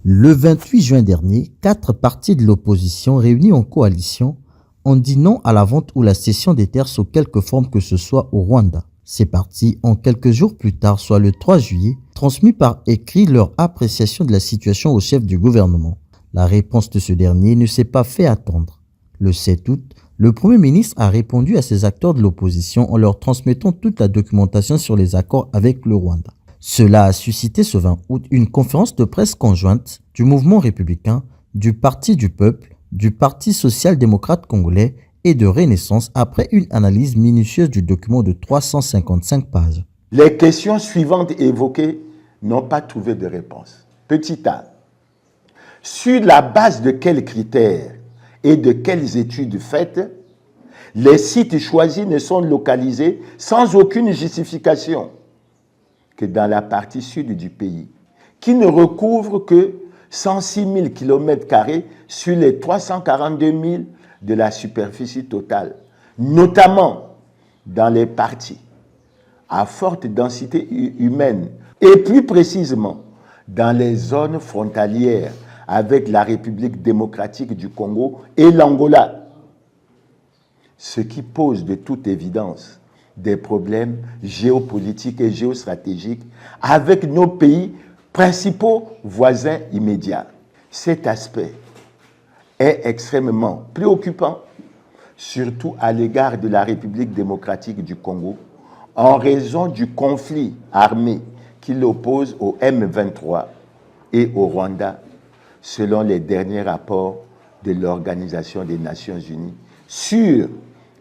Le 28 juin dernier, 4 partis de l'opposition réunis en coalition ont dit non à la vente ou la cession des terres sous quelque forme que ce soit au Rwanda. Ces partis ont quelques jours plus tard, soit le 3 juillet, transmis par écrit leur appréciation de la situation au chef du gouvernement. La réponse de ce dernier ne s'est pas fait attendre. Le 7 août, le Premier ministre a répondu à ces acteurs de l'opposition en leur transmettant toute la documentation sur les accords avec le Rwanda. Cela a suscité ce 20 août une conférence de presse conjointe du mouvement républicain, du Parti du peuple, du Parti social-démocrate congolais et de Renaissance après une analyse minutieuse du document de 355 pages. Les questions suivantes évoquées n'ont pas trouvé de réponse. Petit a. Sur la base de quels critères et de quelles études faites, les sites choisis ne sont localisés sans aucune justification que dans la partie sud du pays, qui ne recouvre que 106 000 km² sur les 342 000 de la superficie totale, notamment dans les parties à forte densité humaine et plus précisément dans les zones frontalières avec la République démocratique du Congo et l'Angola, ce qui pose de toute évidence des problèmes géopolitiques et géostratégiques avec nos pays principaux voisins immédiats. Cet aspect est extrêmement préoccupant, surtout à l'égard de la République démocratique du Congo, en raison du conflit armé qui l'oppose au M23 et au Rwanda, selon les derniers rapports de l'Organisation des Nations Unies sur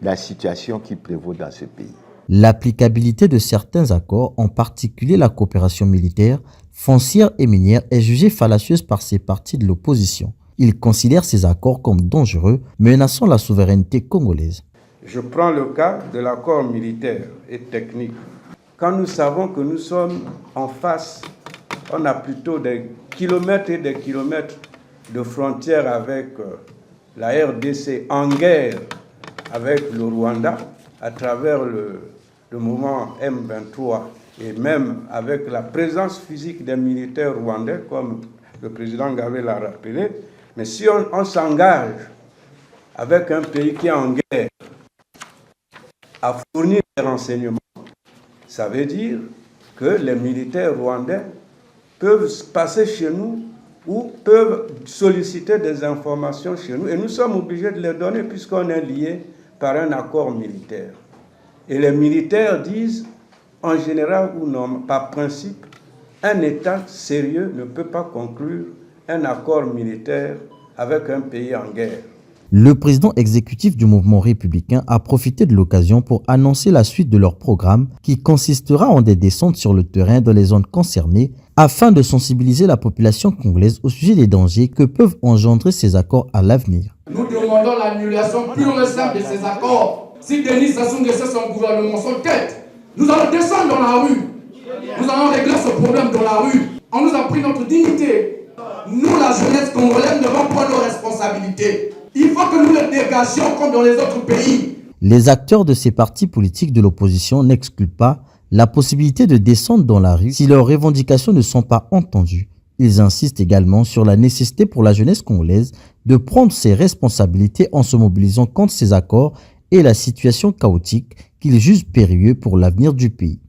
la situation qui prévaut dans ce pays. L'applicabilité de certains accords, en particulier la coopération militaire, foncière et minière, est jugée fallacieuse par ces partis de l'opposition. Ils considèrent ces accords comme dangereux, menaçant la souveraineté congolaise. Je prends le cas de l'accord militaire et technique. Quand nous savons que nous sommes en face, on a plutôt des kilomètres et des kilomètres de frontières avec la RDC en guerre avec le Rwanda, à travers le mouvement M23 et même avec la présence physique des militaires rwandais, comme le président Gavé l'a rappelé. Mais si on s'engage avec un pays qui est en guerre à fournir des renseignements, ça veut dire que les militaires rwandais peuvent passer chez nous ou peuvent solliciter des informations chez nous et nous sommes obligés de les donner puisqu'on est lié par un accord militaire. Et les militaires disent, en général ou non, par principe, un État sérieux ne peut pas conclure un accord militaire avec un pays en guerre. Le président exécutif du mouvement républicain a profité de l'occasion pour annoncer la suite de leur programme qui consistera en des descentes sur le terrain dans les zones concernées afin de sensibiliser la population congolaise au sujet des dangers que peuvent engendrer ces accords à l'avenir. Nous demandons l'annulation pure et simple de ces accords. Si Denis Sassou Nguesso et son gouvernement sont tête, nous allons descendre dans la rue. Nous allons régler ce problème dans la rue. On nous a pris notre dignité. Nous, la jeunesse congolaise, devons prendre nos responsabilités. Il faut que nous les dégagions comme dans les autres pays. Les acteurs de ces partis politiques de l'opposition n'excluent pas la possibilité de descendre dans la rue si leurs revendications ne sont pas entendues. Ils insistent également sur la nécessité pour la jeunesse congolaise de prendre ses responsabilités en se mobilisant contre ces accords et la situation chaotique qu'ils jugent périlleux pour l'avenir du pays.